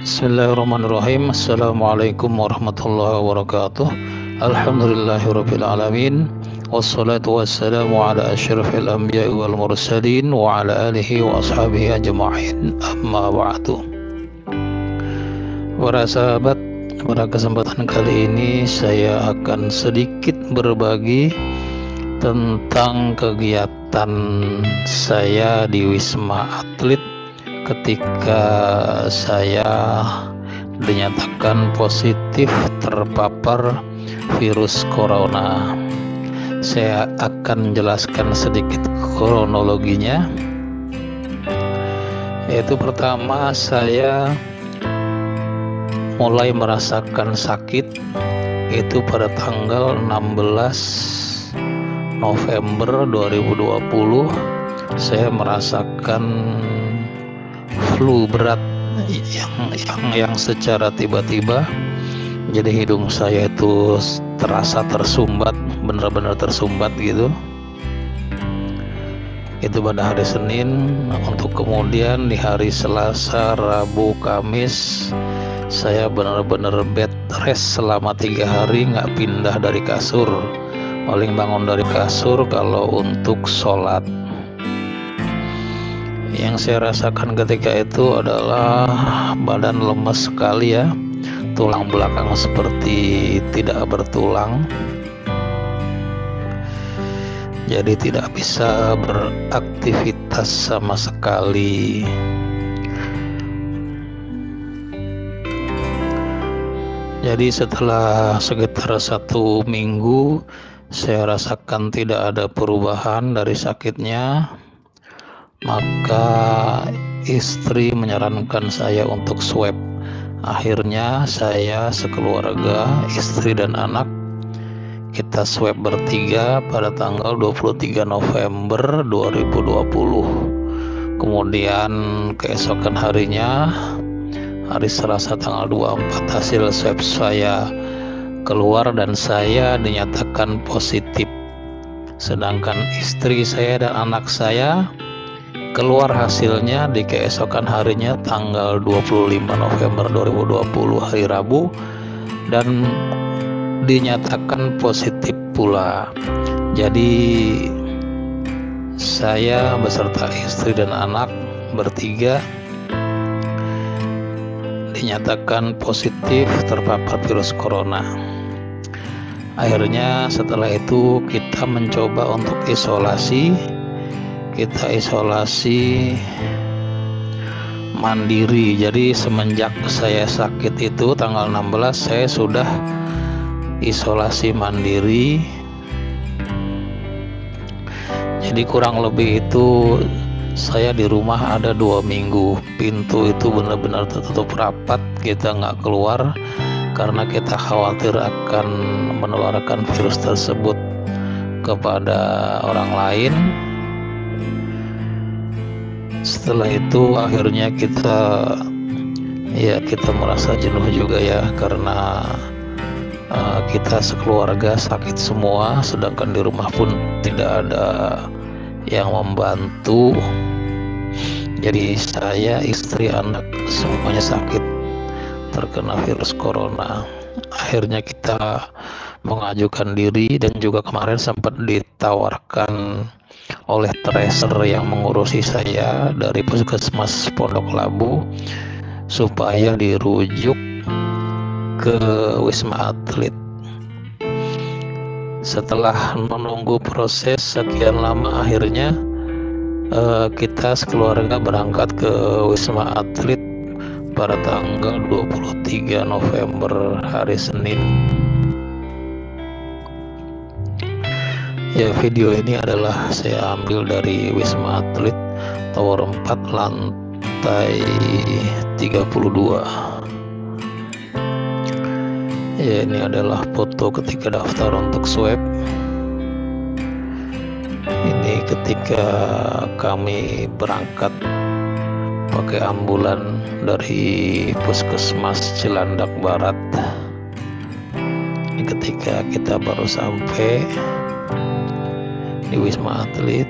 Bismillahirrahmanirrahim. Assalamualaikum warahmatullahi wabarakatuh. Alhamdulillahirabbil alamin. Wassalatu wassalamu ala asyrafil anbiya'i wal mursalin wa ala alihi wa ashabihi ajma'in. Amma ba'du. Para sahabat, pada kesempatan kali ini saya akan sedikit berbagi tentang kegiatan saya di Wisma Atlet ketika saya dinyatakan positif terpapar virus corona. Saya akan jelaskan sedikit kronologinya. Yaitu pertama, saya mulai merasakan sakit itu pada tanggal 16 November 2020. Saya merasakan flu berat yang secara tiba-tiba, jadi hidung saya itu terasa tersumbat, benar-benar tersumbat gitu. Itu pada hari Senin. Untuk kemudian di hari Selasa, Rabu, Kamis saya benar-benar bed rest selama 3 hari, nggak pindah dari kasur. Paling bangun dari kasur kalau untuk sholat. Yang saya rasakan ketika itu adalah badan lemes sekali ya, tulang belakang seperti tidak bertulang, jadi tidak bisa beraktivitas sama sekali. Jadi setelah sekitar 1 minggu saya rasakan tidak ada perubahan dari sakitnya. Maka istri menyarankan saya untuk swab. Akhirnya saya sekeluarga, istri dan anak, kita swab bertiga pada tanggal 23 November 2020. Kemudian keesokan harinya, hari Selasa tanggal 24, hasil swab saya keluar dan saya dinyatakan positif. Sedangkan istri saya dan anak saya keluar hasilnya di keesokan harinya tanggal 25 November 2020 hari Rabu, dan dinyatakan positif pula. Jadi saya beserta istri dan anak bertiga dinyatakan positif terpapar virus corona. Akhirnya setelah itu kita mencoba untuk isolasi. Kita isolasi mandiri. Jadi semenjak saya sakit itu tanggal 16 saya sudah isolasi mandiri. Jadi kurang lebih itu saya di rumah ada 2 minggu. Pintu itu benar-benar tertutup rapat, kita nggak keluar karena kita khawatir akan menularkan virus tersebut kepada orang lain. Setelah itu akhirnya kita merasa jenuh juga ya, karena kita sekeluarga sakit semua, sedangkan di rumah pun tidak ada yang membantu. Jadi saya, istri, anak semuanya sakit terkena virus corona. Akhirnya kita mengajukan diri, dan juga kemarin sempat ditawarkan oleh tracer yang mengurusi saya dari Puskesmas Pondok Labu supaya dirujuk ke Wisma Atlet. Setelah menunggu proses sekian lama, akhirnya kita sekeluarga berangkat ke Wisma Atlet pada tanggal 23 November hari Senin. Ya, video ini adalah saya ambil dari Wisma Atlet Tower 4 lantai 32. Ya, ini adalah foto ketika daftar untuk swab. Ini ketika kami berangkat pakai ambulan dari Puskesmas Cilandak Barat. Ini ketika kita baru sampai di Wisma Atlet.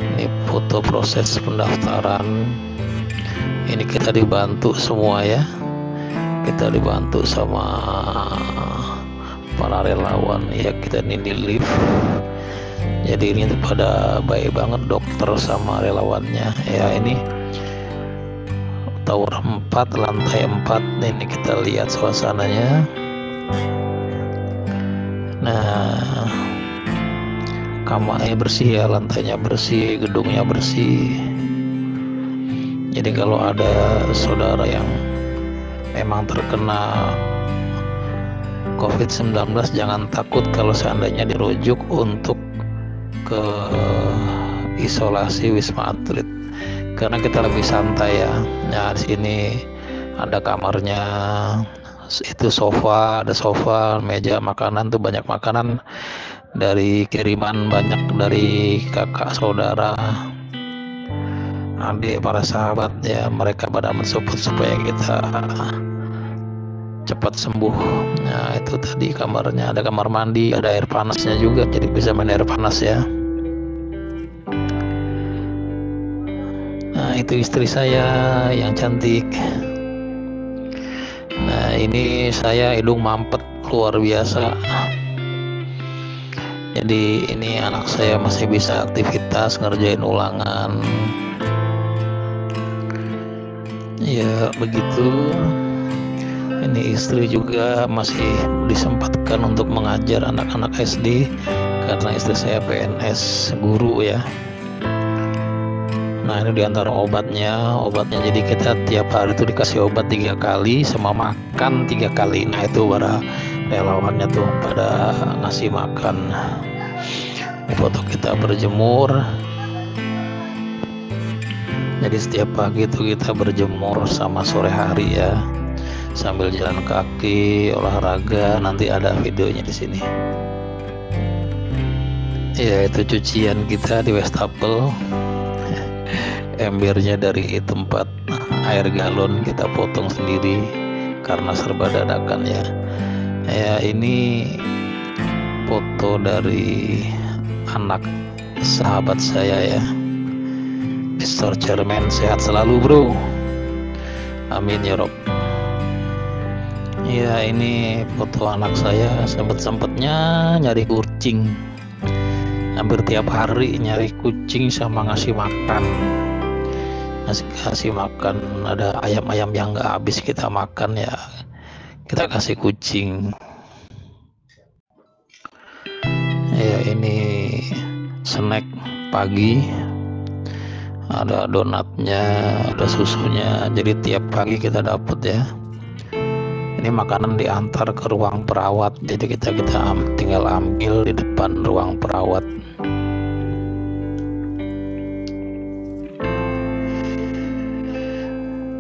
Ini foto proses pendaftaran. Ini kita dibantu semua ya, kita dibantu sama para relawan ya. Kita ini di lift, jadi ini tuh pada baik banget dokter sama relawannya ya. Ini tower 4 lantai 4, ini kita lihat suasananya. Nah, kamarnya bersih ya, lantainya bersih, gedungnya bersih. Jadi kalau ada saudara yang memang terkena COVID-19, jangan takut kalau seandainya dirujuk untuk ke isolasi Wisma Atlet, karena kita lebih santai ya. Nah, di sini ada kamarnya, itu sofa, ada sofa, meja makanan tuh, banyak makanan dari kiriman, banyak dari kakak, saudara, adik, para sahabat ya. Mereka pada mensupport supaya kita cepat sembuh. Nah, itu tadi kamarnya, ada kamar mandi, ada air panasnya juga, jadi bisa main air panas ya. Nah, itu istri saya yang cantik. Nah, ini saya hidung mampet luar biasa. Jadi ini anak saya masih bisa aktivitas, ngerjain ulangan. Ya begitu. Ini istri juga masih disempatkan untuk mengajar anak-anak SD, karena istri saya PNS guru ya. Nah, ini diantara obatnya jadi kita tiap hari itu dikasih obat 3 kali sama makan 3 kali. Nah, itu para relawannya tuh pada ngasih makan. Foto kita berjemur, jadi setiap pagi itu kita berjemur sama sore hari ya, sambil jalan kaki, olahraga. Nanti ada videonya di sini ya. Itu cucian kita di wastafel. Embernya dari tempat air galon kita potong sendiri karena serba dadakan ya. Ya, ini foto dari anak sahabat saya ya, Mr. Chairman. Sehat selalu bro, amin ya rob. Ya, ini foto anak saya, sempet-sempetnya nyari kucing, hampir tiap hari nyari kucing sama ngasih makan. Kasih makan, ada ayam-ayam yang nggak habis kita makan ya, kita kasih kucing ya. Ini snack pagi, ada donatnya, ada susunya, jadi tiap pagi kita dapat ya. Ini makanan diantar ke ruang perawat, jadi kita tinggal ambil di depan ruang perawat.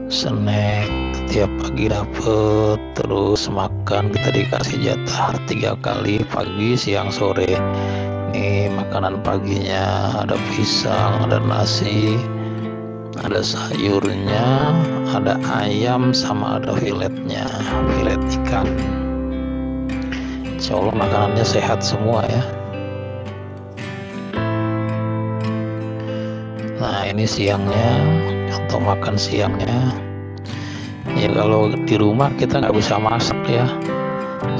Snack tiap pagi dapet, terus makan kita dikasih jatah 3 kali, pagi, siang, sore. Ini makanan paginya, ada pisang, ada nasi, ada sayurnya, ada ayam, sama ada filetnya, filet ikan. Insya Allah makanannya sehat semua ya. Nah, ini siangnya, atau makan siangnya ya. Kalau di rumah kita nggak bisa masak ya,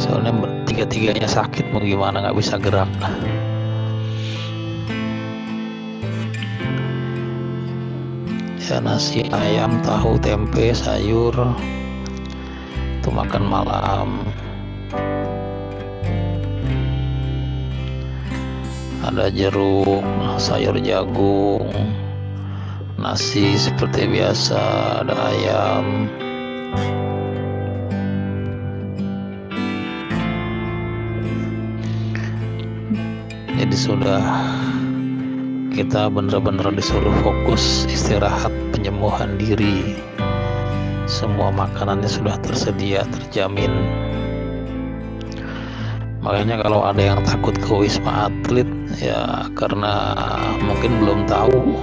soalnya tiga-tiganya sakit, mau gimana, nggak bisa gerak. Ya, nasi, ayam, tahu, tempe, sayur itu makan malam. Ada jeruk, sayur jagung, nasi seperti biasa, ada ayam. Jadi sudah, kita benar-benar disuruh fokus istirahat, penyembuhan diri. Semua makanannya sudah tersedia, terjamin. Makanya kalau ada yang takut ke Wisma Atlet ya, karena mungkin belum tahu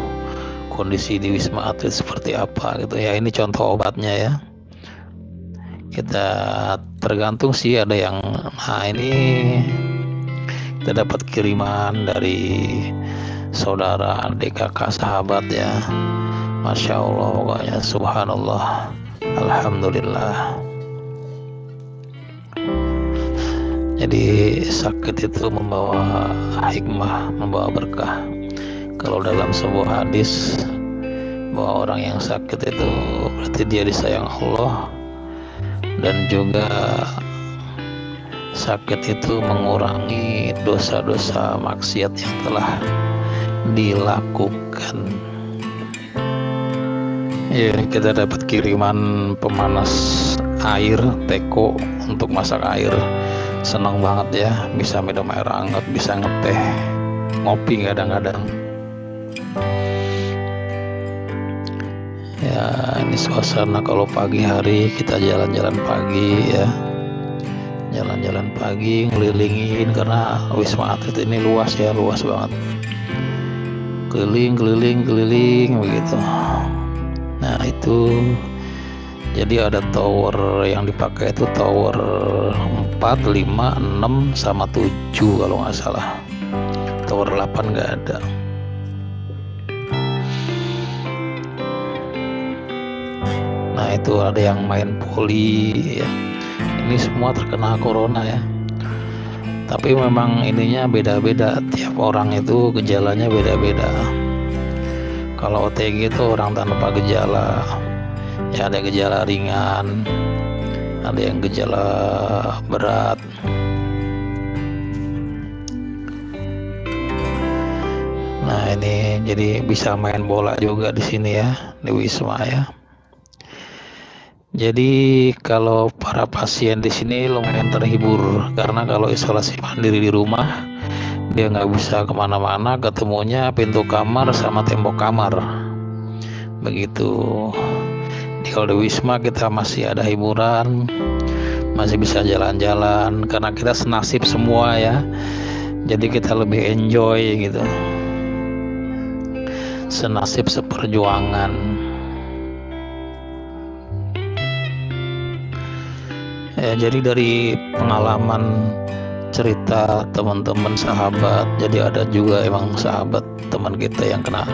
kondisi di Wisma Atlet seperti apa gitu ya. Ini contoh obatnya ya. Kita tergantung sih, ada yang, nah ini kita dapat kiriman dari saudara, adik, kakak, sahabat ya. Masya Allah, pokoknya subhanallah, alhamdulillah. Jadi sakit itu membawa hikmah, membawa berkah. Kalau dalam sebuah hadis bahwa orang yang sakit itu berarti dia disayang Allah, dan juga sakit itu mengurangi dosa-dosa maksiat yang telah dilakukan. Ya, kita dapat kiriman pemanas air teko untuk masak air. Senang banget ya, bisa minum air hangat, bisa ngeteh, ngopi kadang-kadang. Ya, ini suasana kalau pagi hari kita jalan-jalan pagi ya. Jalan-jalan pagi, ngelilingin, karena Wisma Atlet ini luas ya, luas banget. Keliling begitu. Nah itu, jadi ada tower yang dipakai itu tower 4, 5, 6, sama 7 kalau nggak salah. Tower 8 nggak ada. Nah itu ada yang main poli ya. Ini semua terkena corona ya. Tapi memang ininya beda-beda, tiap orang itu gejalanya beda-beda. Kalau OTG itu orang tanpa gejala, ya ada gejala ringan, ada yang gejala berat. Nah ini jadi bisa main bola juga di sini ya, di Wisma ya. Jadi kalau para pasien di sini lumayan terhibur, karena kalau isolasi mandiri di rumah dia nggak bisa kemana-mana, ketemunya pintu kamar sama tembok kamar begitu. Kalau di Wisma kita masih ada hiburan, masih bisa jalan-jalan, karena kita senasib semua ya, jadi kita lebih enjoy gitu, senasib seperjuangan. Ya, jadi dari pengalaman cerita teman-teman sahabat, jadi ada juga emang sahabat teman kita yang kena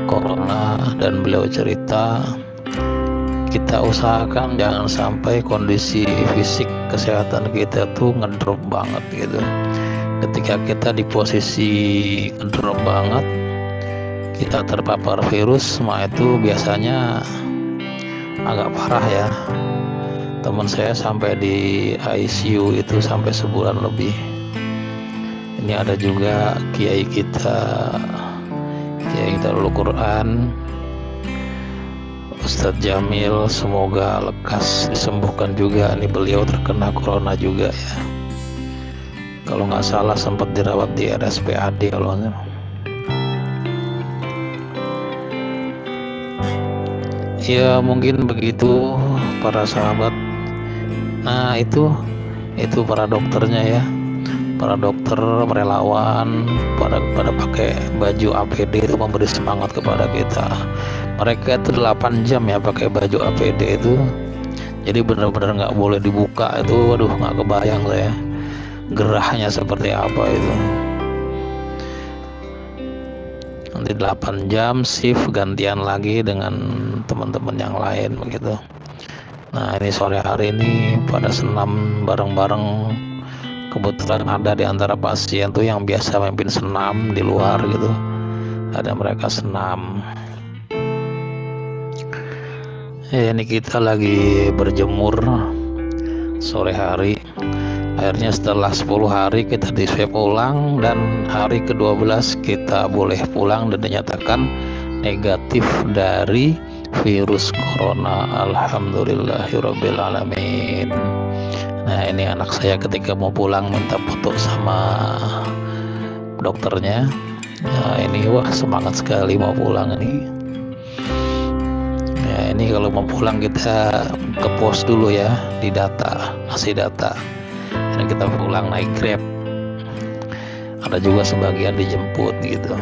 corona, dan beliau cerita, kita usahakan jangan sampai kondisi fisik kesehatan kita tuh ngedrop banget gitu. Ketika kita di posisi ngedrop banget, kita terpapar virus, itu biasanya agak parah ya. Teman saya sampai di ICU itu sampai sebulan lebih. Ini ada juga kiai kita Darul Quran, Ustadz Jamil, semoga lekas disembuhkan juga. Ini beliau terkena corona juga ya. Kalau nggak salah sempat dirawat di RSPAD kalau nggak salah. Ya mungkin begitu para sahabat. Nah itu para dokternya ya, para dokter relawan pada pakai baju APD itu memberi semangat kepada kita. Mereka itu 8 jam ya pakai baju APD itu, jadi benar-benar nggak boleh dibuka itu. Waduh, nggak kebayang saya gerahnya seperti apa itu. Nanti 8 jam shift gantian lagi dengan teman-teman yang lain begitu. Nah ini sore hari ini pada senam bareng-bareng. Kebetulan ada di antara pasien tuh yang biasa memimpin senam di luar gitu, ada mereka senam. Ya, ini kita lagi berjemur sore hari. Akhirnya setelah 10 hari kita di swab ulang, dan hari ke-12 kita boleh pulang dan dinyatakan negatif dari virus corona. Alhamdulillahirabbil alamin. Nah ini anak saya ketika mau pulang minta foto sama dokternya. Nah ini wah semangat sekali mau pulang ini. Ya ini kalau mau pulang kita ke pos dulu ya, di data, masih data. Dan kita pulang naik Grab. Ada juga sebagian dijemput gitu.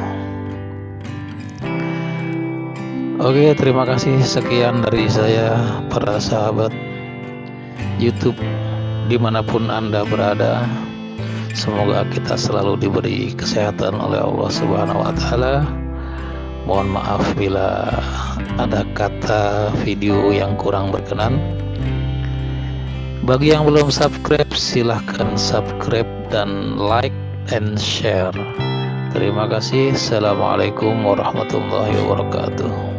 Oke, terima kasih, sekian dari saya para sahabat YouTube dimanapun Anda berada. Semoga kita selalu diberi kesehatan oleh Allah Subhanahu wa Ta'ala. Mohon maaf bila ada kata video yang kurang berkenan. Bagi yang belum subscribe, silahkan subscribe dan like and share. Terima kasih. Assalamualaikum warahmatullahi wabarakatuh.